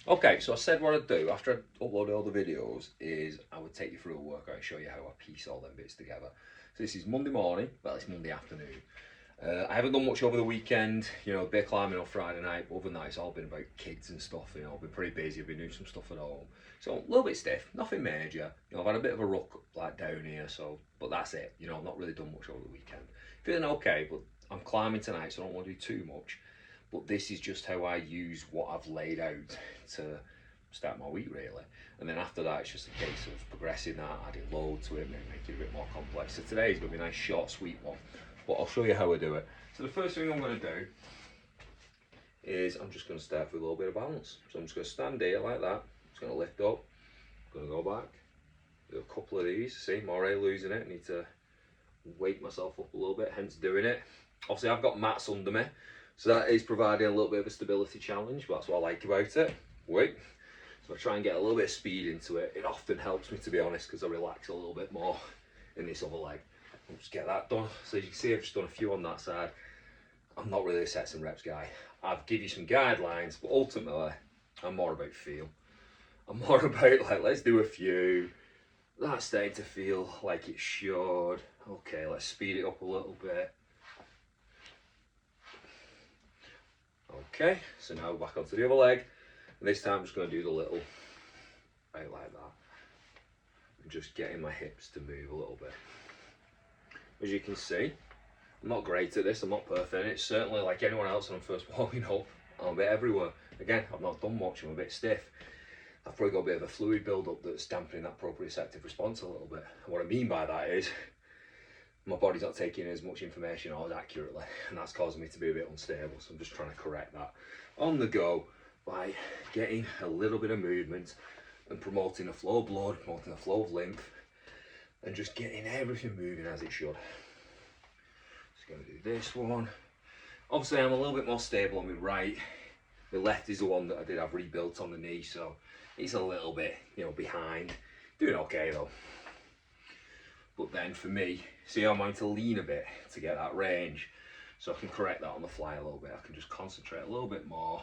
Okay, so I said what I'd do after I uploaded all the videos is I would take you through a workout and show you how I piece all them bits together. So this is Monday morning, well it's Monday afternoon. I haven't done much over the weekend, you know, a bit of climbing on Friday night, but other than that it's all been about kids and stuff, you know, I've been pretty busy, I've been doing some stuff at home. So a little bit stiff, nothing major, you know, I've had a bit of a ruck like down here, so, but that's it, you know, I've not really done much over the weekend. Feeling okay, but I'm climbing tonight, so I don't want to do too much. But this is just how I use what I've laid out to start my week really. And then after that, it's just a case of progressing that, adding load to it, maybe make it a bit more complex. So today is going to be a nice short, sweet one, but I'll show you how I do it. So the first thing I'm going to do is I'm just going to start with a little bit of balance. So I'm just going to stand here like that, just going to lift up, going to go back, do a couple of these. See, I'm already losing it, I need to wake myself up a little bit, hence doing it. Obviously I've got mats under me, so that is providing a little bit of a stability challenge, but that's what I like about it. Wait. So I try and get a little bit of speed into it. It often helps me, to be honest, because I relax a little bit more in this other leg. I'll just get that done. So as you can see, I've just done a few on that side. I'm not really a sets and reps guy. I'll give you some guidelines, but ultimately, I'm more about feel. I'm more about like, let's do a few. That's starting to feel like it should. Okay, let's speed it up a little bit. Okay, so now back onto the other leg. And this time I'm just going to do the little, right like that. And just getting my hips to move a little bit. As you can see, I'm not great at this, I'm not perfect. It's certainly like anyone else when I'm first warming up, I'm a bit everywhere. Again, I've not done much, I'm a bit stiff. I've probably got a bit of a fluid build-up that's dampening that proprioceptive response a little bit. And what I mean by that is, my body's not taking as much information or as accurately, and that's causing me to be a bit unstable, so I'm just trying to correct that on the go by getting a little bit of movement and promoting the flow of blood, promoting the flow of lymph, and just getting everything moving as it should. Just going to do this one. Obviously I'm a little bit more stable on my right. The left is the one that I did have rebuilt on the knee, so it's a little bit, you know, behind. Doing okay though. But then for me, see I'm having to lean a bit to get that range, so I can correct that on the fly a little bit. I can just concentrate a little bit more.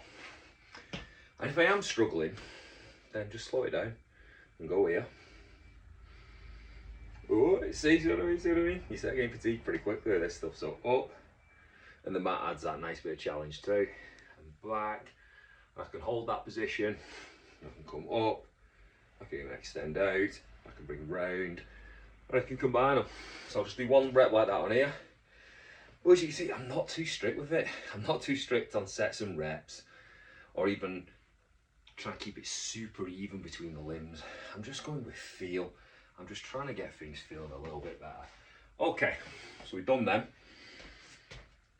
And if I am struggling, then just slow it down and go here. Oh, see what I mean, see what I mean? You start getting fatigued pretty quickly with this stuff, so up. And the mat adds that nice bit of challenge too. And back. I can hold that position. I can come up. I can extend out. I can bring round. And I can combine them. So I'll just do one rep like that on here. But as you can see, I'm not too strict with it. I'm not too strict on sets and reps, or even trying to keep it super even between the limbs. I'm just going with feel. I'm just trying to get things feeling a little bit better. Okay, so we've done them.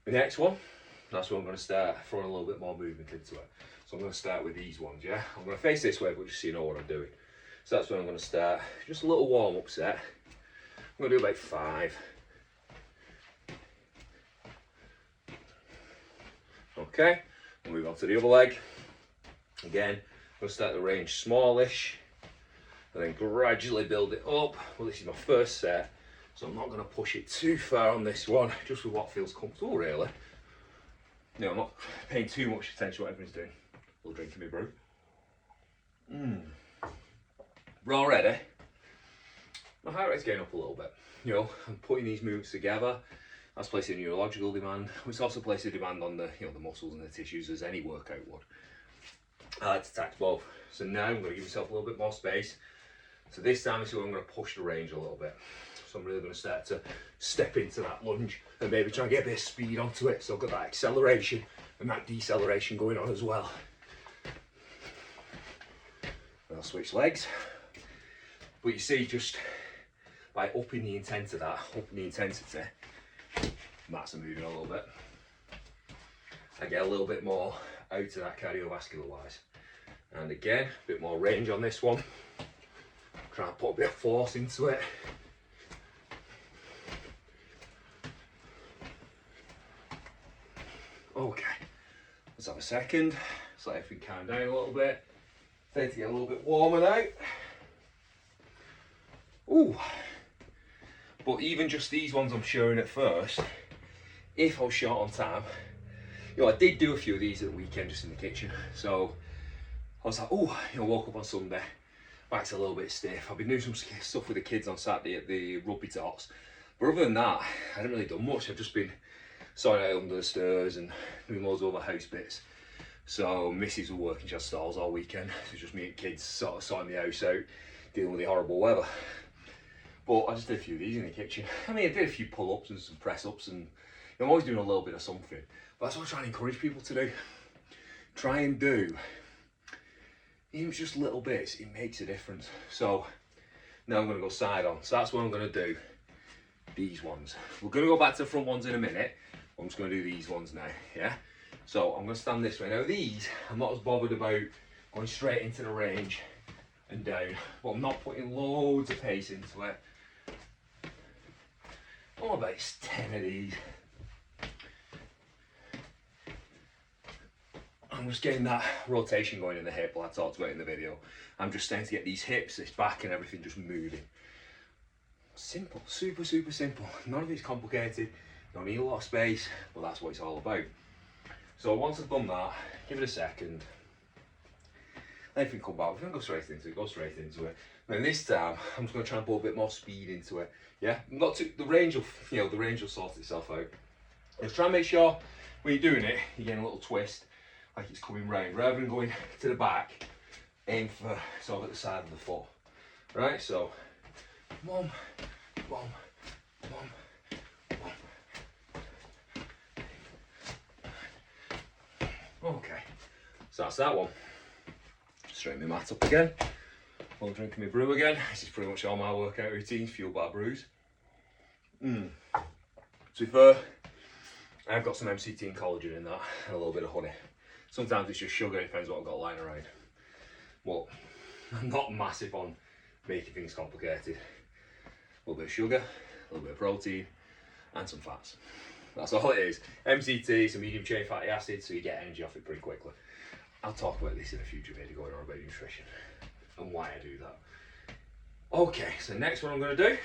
The next one, that's where I'm going to start throwing a little bit more movement into it. So I'm going to start with these ones, yeah? I'm going to face this way, but just so you know what I'm doing. So that's where I'm going to start. Just a little warm-up set. I'm going to do about 5. Okay, we'll move on to the other leg. Again, I'm going to start the range smallish, and then gradually build it up. Well, this is my first set, so I'm not going to push it too far on this one, just with what feels comfortable really. You know, I'm not paying too much attention to what everyone's doing. A little drink of my brew. We're all ready. My heart rate's getting up a little bit. You know, I'm putting these movements together. That's placing a neurological demand. It's also placing a demand on the, you know, the muscles and the tissues as any workout would. I like to tax both. So now I'm going to give myself a little bit more space. So this time is where I'm going to push the range a little bit. So I'm really going to start to step into that lunge and maybe try and get a bit of speed onto it. So I've got that acceleration and that deceleration going on as well. And I'll switch legs. But you see, just by upping the intent of that, upping the intensity, mats are moving a little bit. I get a little bit more out of that cardiovascular wise. And again, a bit more range on this one. Try and put a bit of force into it. Okay, let's have a second. Let's let everything calm down a little bit. Starting to get a little bit warmer now. Ooh. But even just these ones I'm showing at first, if I was short on time, you know, I did do a few of these at the weekend just in the kitchen. So I was like, oh, woke up on Sunday, back's a little bit stiff. I've been doing some stuff with the kids on Saturday at the rugby tots, but other than that, I haven't really done much. I've just been sorting out under the stairs and doing loads of other house bits. So Missus was working, she had stalls all weekend, so it was just me and kids sort of sorting the house out, dealing with the horrible weather. But I just did a few of these in the kitchen. I mean, I did a few pull-ups and some press-ups, and I'm always doing a little bit of something. But that's what I'm trying to encourage people to do. Try and do, even if it's just little bits, it makes a difference. So now I'm going to go side on. So that's what I'm going to do. These ones. We're going to go back to the front ones in a minute. I'm just going to do these ones now, yeah? So I'm going to stand this way. Now these, I'm not as bothered about going straight into the range and down, but I'm not putting loads of pace into it. Oh, about 10 of these. I'm just getting that rotation going in the hip, like I talked about in the video. I'm just starting to get these hips, this back and everything just moving. Simple, super, super simple. None of it's complicated. You don't need a lot of space, but that's what it's all about. So once I've done that, give it a second. Anything come back, if I can go straight into it, go straight into it. And this time, I'm just going to try and put a bit more speed into it. Yeah, not too, the range will, the range will sort itself out. Just try and make sure when you're doing it, you're getting a little twist, like it's coming round, rather than going to the back. Aim for sort of at the side of the foot. Right, so one, one, one. Okay, so that's that one. Straighten my mat up again. While drinking my brew again. This is pretty much all my workout routines, fueled by brews. To be fair, I've got some MCT and collagen in that, and a little bit of honey. Sometimes it's just sugar, it depends what I've got lying around. But I'm not massive on making things complicated. A little bit of sugar, a little bit of protein, and some fats. That's all it is. MCT, some medium chain fatty acids, so you get energy off it pretty quickly. I'll talk about this in a future video going on about nutrition and why I do that. Okay, so next one I'm going to do,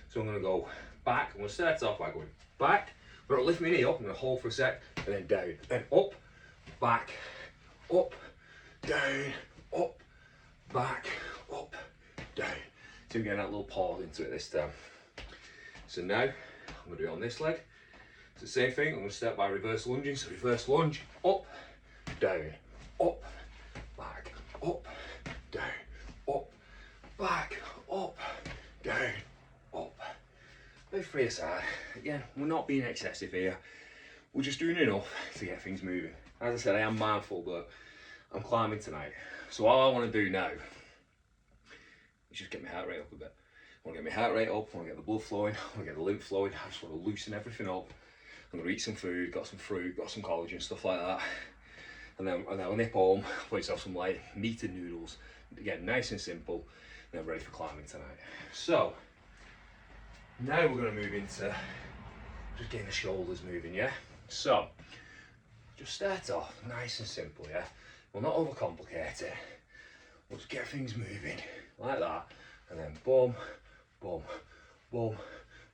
so I'm going to go back. I'm going to start off by going back. I'm going to lift my knee up, I'm going to hold for a sec, and then down. Then up, back, up, down, up, back, up, down. So I'm getting that little pause into it this time. So now, I'm going to do it on this leg. It's the same thing, I'm going to start by reverse lunging. So reverse lunge, up, down, up, back, up, down, up, back, up, down, up. About 3 aside. Again, we're not being excessive here. We're just doing enough to get things moving. As I said, I am mindful that I'm climbing tonight. So all I want to do now is just get my heart rate up a bit. I want to get my heart rate up, I want to get the blood flowing, I want to get the lymph flowing, I just want to loosen everything up. I'm going to eat some food, got some fruit, got some collagen, stuff like that. And then I'll nip home, put yourself some light meat and noodles. Again, nice and simple, and I'm ready for climbing tonight. So, now we're going to move into just getting the shoulders moving, yeah? So, just start off nice and simple, yeah? We'll not overcomplicate it. We'll just get things moving, like that. And then boom, boom, boom.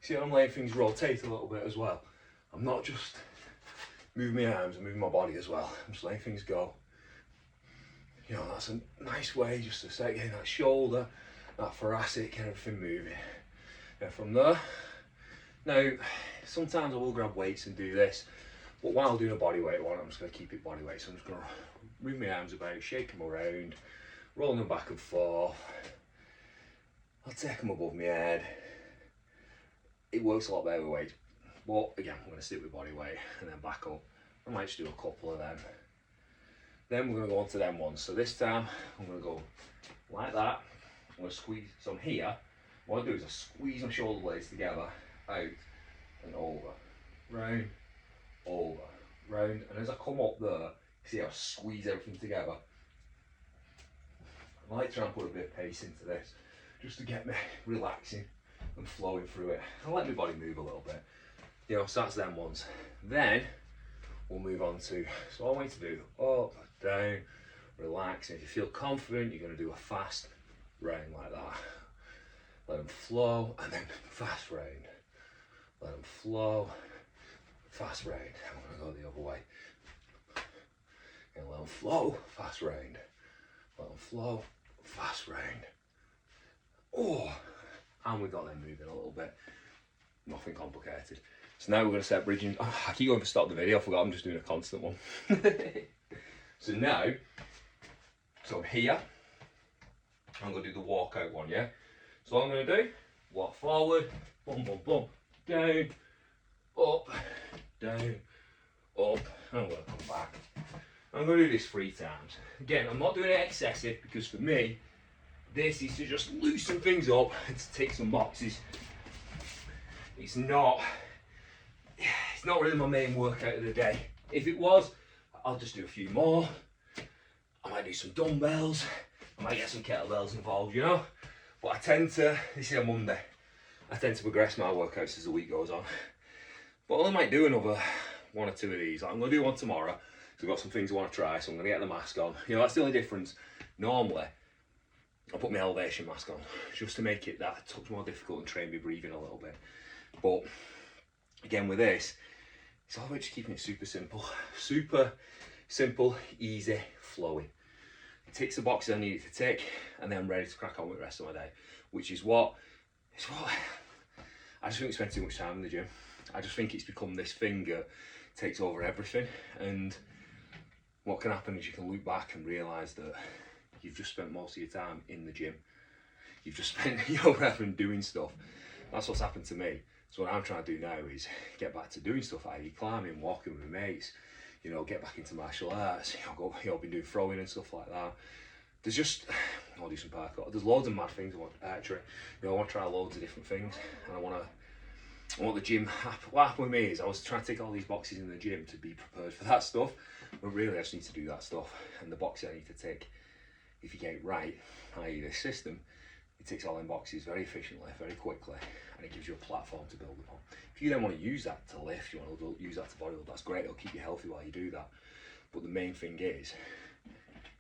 See how I'm letting things rotate a little bit as well? I'm not just moving my arms, I'm moving my body as well. I'm just letting things go. You know, that's a nice way just to start getting that shoulder, that thoracic and everything moving. And from there, now, sometimes I will grab weights and do this, but while doing a body weight one, I'm just going to keep it body weight. So I'm just going to move my arms about, shake them around, rolling them back and forth. I'll take them above my head. It works a lot better with weights. But again, I'm going to stick with body weight and then back up. I might just do a couple of them. Then we're going to go on to them ones. So this time, I'm going to go like that. I'm going to squeeze. So I'm here. What I do is I squeeze my shoulder blades together, out and over, round, over, round. And as I come up there, see how I squeeze everything together. I like to try and put a bit of pace into this, just to get me relaxing and flowing through it. And let my body move a little bit. You know, so that's them ones. Then we'll move on to, so all I want you to do, up, down, relax. And if you feel confident, you're going to do a fast round like that. Let them flow, and then fast round. Let them flow, fast round. I'm going to go the other way. And let them flow, fast round. let them flow, fast round. Oh, and we got them moving a little bit. Nothing complicated. So now we're going to set bridging. Oh, I keep going to stop the video, I forgot I'm just doing a constant one. So now, so here, I'm going to do the walkout one, yeah? So what I'm going to do, walk forward, bum, bum, bum, down, up, down, up, and I'm going to come back. I'm going to do this 3 times. Again, I'm not doing it excessive because for me, this is to just loosen things up and to tick some boxes. It's not really my main workout of the day. If it was, I'll just do a few more. I might do some dumbbells. I might get some kettlebells involved, you know. But I tend to, this is a Monday, I tend to progress my workouts as the week goes on. But I might do another 1 or 2 of these. Like I'm going to do one tomorrow, because I've got some things I want to try, so I'm going to get the mask on. You know, that's the only difference. Normally, I put my elevation mask on, just to make it that touch more difficult and train me breathing a little bit. But, again with this, it's all about just keeping it super simple, easy, flowing. It ticks the boxes I need it to tick, and then I'm ready to crack on with the rest of my day, which is what I just think we spend too much time in the gym. I just think it's become this thing that takes over everything, and what can happen is you can look back and realise that you've just spent most of your time in the gym. You've just spent rather than doing stuff. That's what's happened to me. So what I'm trying to do now is get back to doing stuff, i.e. climbing, walking with my mates, you know, get back into martial arts, been doing throwing and stuff like that. There's just, I'll do some parkour. There's loads of mad things I want, archery. You know, I want to try loads of different things, and I want the gym. What happened with me is I was trying to tick all these boxes in the gym to be prepared for that stuff, but really I just need to do that stuff, and the boxes I need to tick, if you get it right, i.e. this system, it ticks all them boxes very efficiently, very quickly, and it gives you a platform to build upon. If you then want to use that to lift, you want to use that to bodybuild, that's great, it'll keep you healthy while you do that. But the main thing is,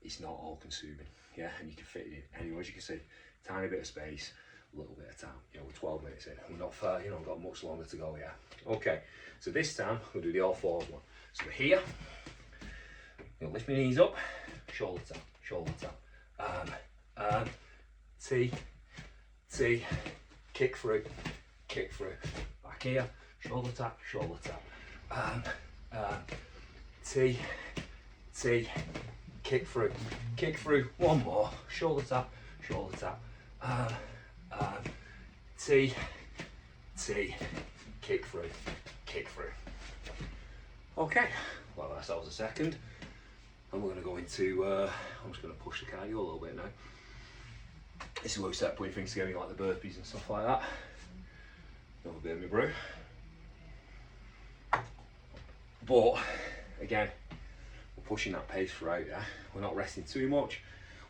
it's not all consuming, yeah, and you can fit it in anywhere. As you can see, tiny bit of space, a little bit of time. You know, we're 12 minutes in, we're not far, you know, got much longer to go here. Okay, so this time we'll do the all fours one. So here, lift my knees up, shoulder tap, T, kick through, back here, shoulder tap, T, kick through, one more, shoulder tap, T, kick through. Okay, well give ourselves a second, and we're going to go into, I'm just going to push the cardio a little bit now. This is where we start putting things together like the burpees and stuff like that. Another bit of my brew. But, again, we're pushing that pace throughout, yeah? We're not resting too much,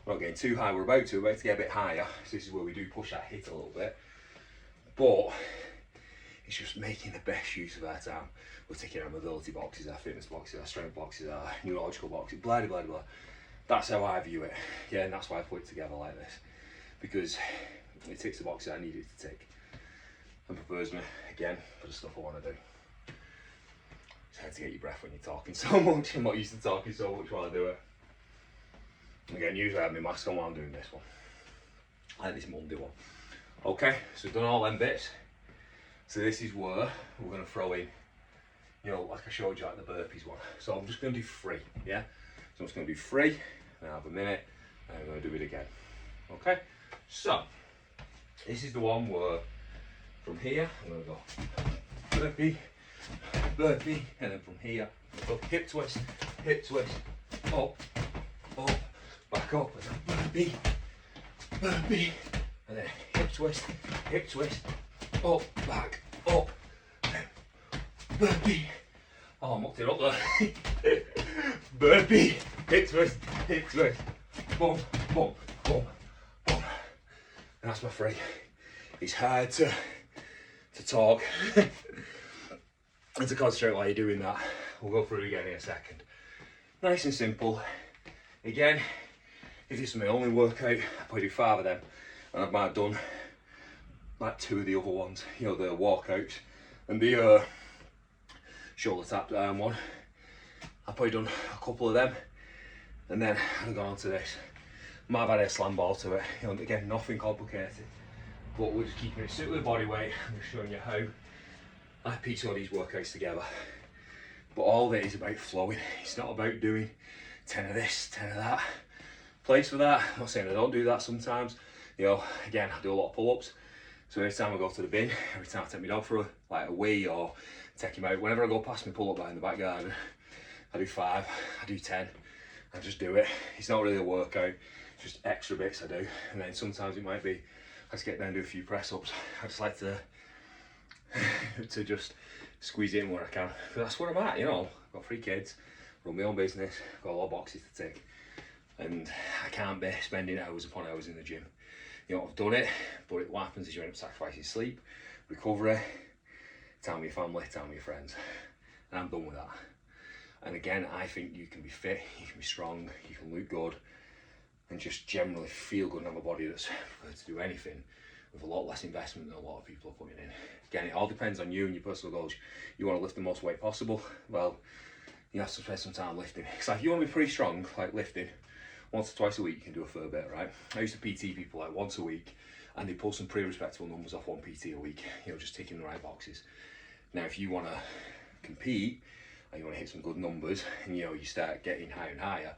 we're not getting too high, we're about to get a bit higher, so this is where we do push that hit a little bit. But, it's just making the best use of our time. We're ticking our mobility boxes, our fitness boxes, our strength boxes, our neurological boxes, blah, blah, blah. That's how I view it, yeah, and that's why I put it together like this. Because it ticks the boxes I need it to tick, and prepares me, again, for the stuff I want to do. It's hard to get your breath when you're talking so much. I'm not used to talking so much while I do it. And again, usually I have my mask on while I'm doing this one. I like this Monday one. Okay, so we've done all them bits. So this is where we're going to throw in, you know, like I showed you, like the burpees one. So I'm just going to do 3, yeah? So I'm just going to do 3, then I have a minute, and I'm going to do it again. Okay? So, this is the one where, from here, I'm going to go burpee, and then from here, go hip twist, up, back up, and then burpee, and then hip twist, up, back, up, burpee. Oh, I mucked it up there. Burpee, hip twist, boom, boom, boom. And that's my 3. It's hard to talk and to concentrate while you're doing that. We'll go through it again in a second. Nice and simple. Again, if this is my only workout, I probably do 5 of them, and I might have done like 2 of the other ones, you know, the walkouts and the shoulder tap down one. I've probably done a couple of them, and then I've gone on to this. Might have had a slam ball to it. You know, again, nothing complicated. But we're just keeping it simple with body weight. I'm just showing you how I piece all these workouts together. But all of it is about flowing. It's not about doing 10 of this, 10 of that. Place for that. I'm not saying I don't do that sometimes. You know, again, I do a lot of pull-ups. So every time I go to the bin, every time I take my dog for a wee or take him out, whenever I go past my pull-up bar in the back garden, I do 5, I do 10, I just do it. It's not really a workout, just extra bits I do. And then sometimes it might be, I just get down and do a few press-ups. I just like to just squeeze it in where I can. But that's where I'm at, you know. I've got 3 kids, run my own business, got a lot of boxes to tick. And I can't be spending hours upon hours in the gym. You know, I've done it, but what happens is you end up sacrificing sleep, recovery, time with your family, time with your friends. And I'm done with that. And again, I think you can be fit, you can be strong, you can look good, and just generally feel good and have a body that's prepared to do anything with a lot less investment than a lot of people are putting in. Again, it all depends on you and your personal goals. You want to lift the most weight possible, well, you have to spend some time lifting. It's like, if you want to be pretty strong, like lifting, once or twice a week you can do a fair bit, right? I used to PT people like once a week, and they pull some pretty respectable numbers off 1 PT a week, you know, just ticking the right boxes. Now, if you want to compete, and you want to hit some good numbers, and you know, you start getting higher and higher,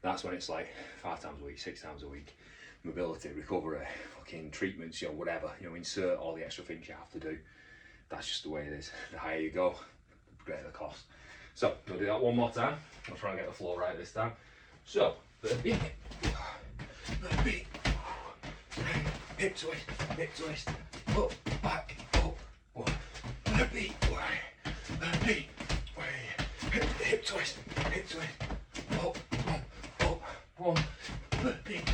that's when it's like 5 times a week, 6 times a week, mobility, recovery, fucking treatments, you know, whatever, you know, insert all the extra things you have to do. That's just the way it is. The higher you go, the greater the cost. So, we'll do that one more time. I'll try and get the flow right this time. So, beat, hip twist, up, back, up, beat, beat, hip twist, up, one, beat,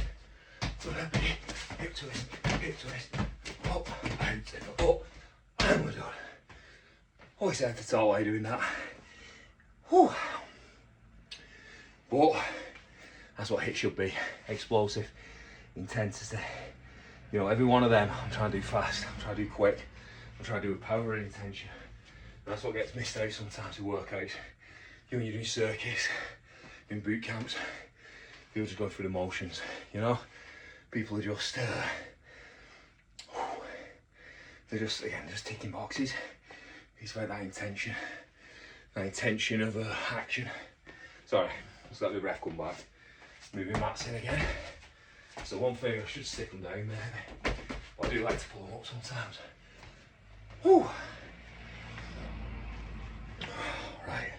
hip twist, up, out, up, and we're done. Always had to tell why doing that. Whew. But that's what HIIT should be. Explosive, intensity. You know, every one of them, I'm trying to do fast, I'm trying to do quick, I'm trying to do with power and intention. And that's what gets missed out sometimes with workouts. You know, when you're doing circuits, doing boot camps, people just go through the motions, you know? People are just, they're just, again, just ticking boxes. It's about that intention of action. Sorry, just let the ref come back. Moving mats in again. So one thing, I should stick them down maybe. But I do like to pull them up sometimes. Whew. Right.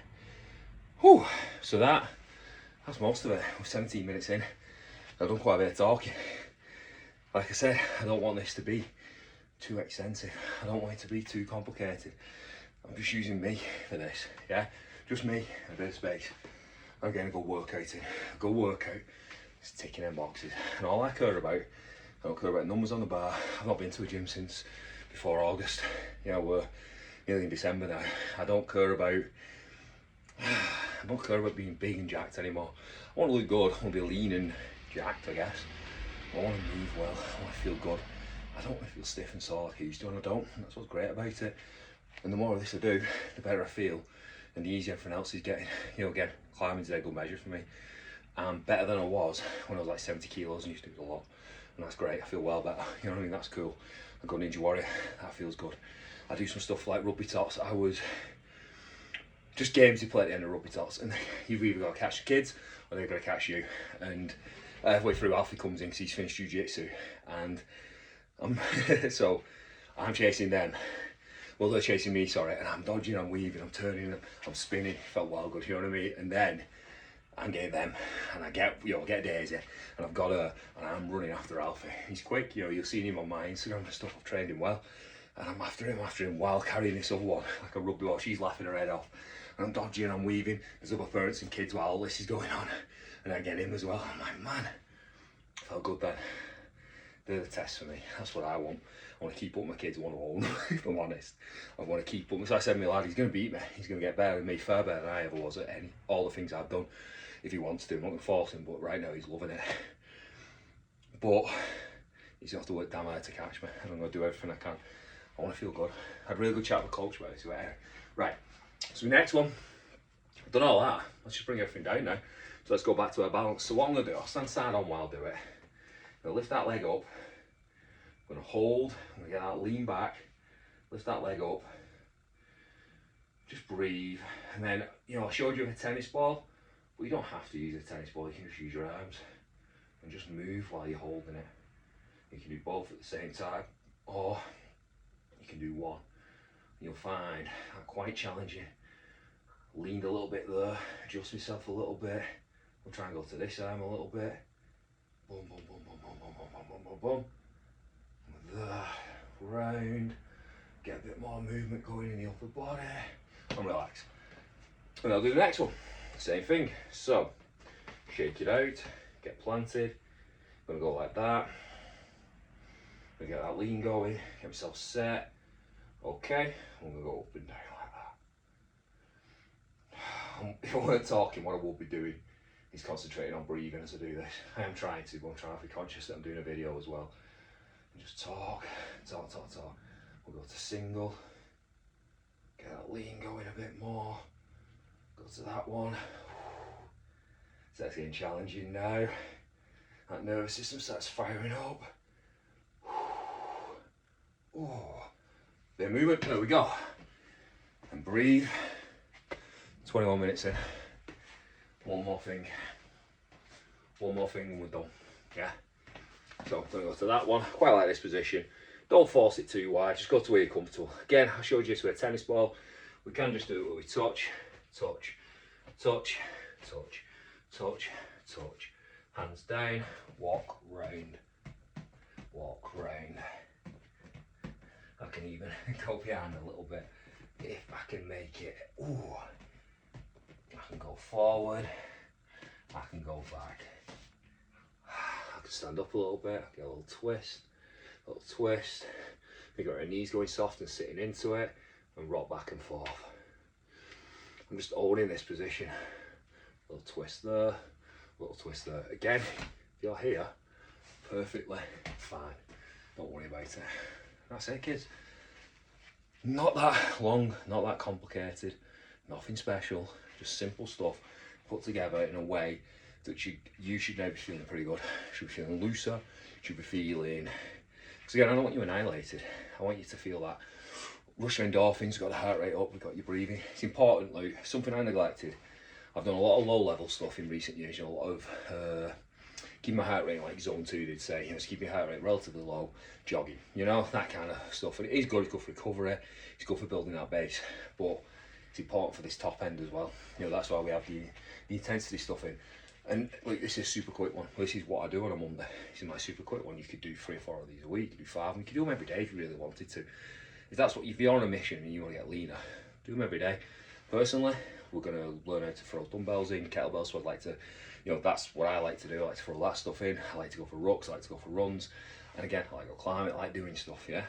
Whew. So that's most of it. We're 17 minutes in. I've done quite a bit of talking. Like I said, I don't want this to be too extensive. I don't want it to be too complicated. I'm just using me for this, yeah? Just me, a bit of space. I'm getting a good workout in. A good workout is ticking them boxes. And all I care about, I don't care about numbers on the bar. I've not been to a gym since before August. You know, we're nearly in December now. I don't care about being big and jacked anymore. I want to look good. I want to be lean and jacked, I guess. I want to move well. I want to feel good. I don't want to feel stiff and sore like I used to, and I don't. And that's what's great about it. And the more of this I do, the better I feel, and the easier everything else is getting. You know, again, climbing's a good measure for me. I'm better than I was when I was like 70 kilos and used to do a lot. And that's great. I feel well better. You know what I mean? That's cool. I go Ninja Warrior. That feels good. I do some stuff like rugby tots. I was just games you play at the end of rugby tots, and you've either got to catch the kids or they've got to catch you. And halfway through, Alfie comes in because he's finished jiu-jitsu, and so I'm chasing them. Well, they're chasing me, sorry, and I'm dodging, I'm weaving, I'm turning, I'm spinning. Felt well good, you know what I mean? And then I'm getting them, and I get Daisy, and I've got her, and I'm running after Alfie. He's quick, you know, you'll see him on my Instagram and stuff. I've trained him well, and I'm after him while carrying this other one like a rugby ball. She's laughing her head off, and I'm dodging, I'm weaving. There's other parents and kids while all this is going on, and I get him as well. I'm like, man, felt good then. They're the tests for me. That's what I want. I want to keep up my kids one-on-one, if I'm honest. I want to keep up. So I said to my lad, he's going to beat me. He's going to get better than me, far better than I ever was at all the things I've done. If he wants to, I'm not going to force him, but right now he's loving it. But he's going to have to work damn hard to catch me, and I'm going to do everything I can. I want to feel good. I had a really good chat with the coach about it. Right, so the next one, I've done all that. Let's just bring everything down now. So let's go back to our balance. So what I'm going to do, I'll stand side on while I do it. I'm gonna lift that leg up. I'm gonna hold, I'm gonna get that lean back, lift that leg up, just breathe, and then, you know, I showed you a tennis ball, but you don't have to use a tennis ball, you can just use your arms and just move while you're holding it. You can do both at the same time, or you can do one. You'll find that quite challenging. Leaned a little bit there, adjust myself a little bit. We'll try and go to this arm a little bit. Boom, boom, boom, boom, boom, boom, boom, boom, boom, boom. There, round. Get a bit more movement going in the upper body. And relax. And I'll do the next one. Same thing. So, shake it out, get planted. I'm gonna go like that. I'm gonna get that lean going, get myself set. Okay, I'm gonna go up and down like that. If I weren't talking, what I would be doing is concentrating on breathing as I do this. I am trying to, but I'm trying to be conscious that I'm doing a video as well. And just talk, talk, talk, talk. We'll go to single. Get that lean going a bit more. Go to that one. So that's getting challenging now. That nervous system starts firing up. Oh, bit of movement, there we go. And breathe. 21 minutes in. One more thing and we're done. Yeah. So I'm gonna go to that one. Quite like this position. Don't force it too wide, just go to where you're comfortable. Again, I showed you this with a tennis ball. We can just do it where we touch, touch, touch, touch, touch, touch. Hands down, walk round, walk round. I can even go behind a little bit if I can make it. Ooh. I can go forward, I can go back. I can stand up a little bit, get a little twist, We got our knees going soft and sitting into it, and rock back and forth. I'm just owning this position. Little twist there, little twist there. Again, if you're here, perfectly fine. Don't worry about it. That's it, kids. Not that long, not that complicated, nothing special, just simple stuff put together in a way that you should now be feeling pretty good. You should be feeling looser, you should be feeling, because again, I don't want you annihilated. I want you to feel that rush of endorphins, got the heart rate up, we've got your breathing. It's important, like something I neglected. I've done a lot of low level stuff in recent years, you know, a lot of keep my heart rate, like Zone 2 did say, you know, just keep your heart rate relatively low, jogging, you know, that kind of stuff. And it is good, it's good for recovery, it's good for building that base, but it's important for this top end as well. You know, that's why we have the intensity stuff in. And like, this is a super quick one. This is what I do on a Monday. This is my super quick one. You could do 3 or 4 of these a week, you could do 5, and you could do them every day if you really wanted to. If that's what, if you're on a mission and you want to get leaner, do them every day. Personally, we're going to learn how to throw dumbbells in, kettlebells, so I'd like to, you know, that's what I like to do. I like to throw that stuff in. I like to go for rucks, I like to go for runs. And again, I like to go climbing, I like doing stuff, yeah?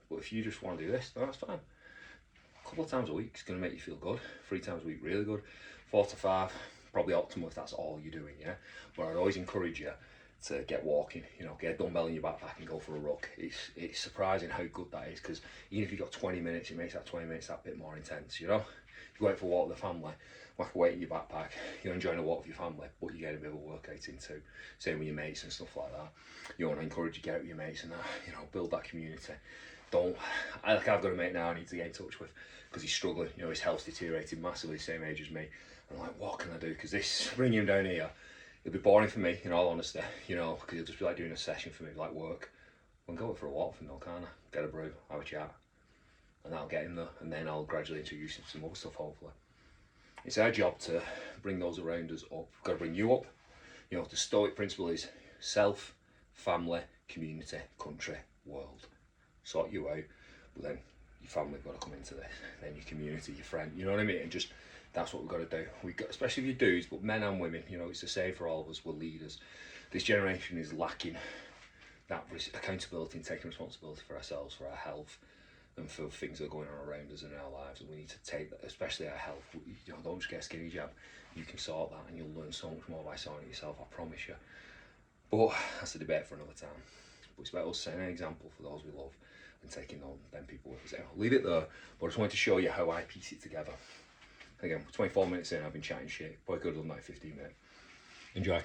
But if you just want to do this, then that's fine. A couple of times a week is going to make you feel good. 3 times a week, really good. 4 to 5, probably optimal if that's all you're doing, yeah? But I'd always encourage you to get walking, you know, get a dumbbell in your backpack and go for a ruck. It's surprising how good that is, because even if you've got 20 minutes, it makes that 20 minutes that bit more intense, you know? If you go out for a walk with the family, whack a weight in your backpack, you're enjoying a walk with your family, but you get a bit of a workout in too. Same with your mates and stuff like that. You want to encourage you to get out with your mates and that, you know, build that community. I've got a mate now I need to get in touch with, because he's struggling, you know, his health's deteriorating massively, same age as me. I'm like, what can I do? Because this, bringing him down here, it'll be boring for me, in all honesty, you know, because it'll just be like doing a session for me, like work. I'm going for a walk for Milcana, get a brew, have a chat, and that'll get him there, and then I'll gradually introduce him to some other stuff, hopefully. It's our job to bring those around us up. We've got to bring you up. You know, the Stoic principle is self, family, community, country, world. Sort you out, but then your family have got to come into this, then your community, your friend, you know what I mean? And just, that's what we've got to do. We've got, especially if you're dudes, but men and women, you know, it's the same for all of us, we're leaders. This generation is lacking that accountability and taking responsibility for ourselves, for our health, and for things that are going on around us in our lives, and we need to take that, especially our health. You know, don't just get a skinny jab. You can sort that, and you'll learn so much more by sorting it yourself, I promise you. But that's a debate for another time. But it's about us setting an example for those we love and taking on them people with us. I'll leave it there, but I just wanted to show you how I piece it together. Again, 24 minutes in, I've been chatting shit. Probably could have done like 15 minutes. Enjoy.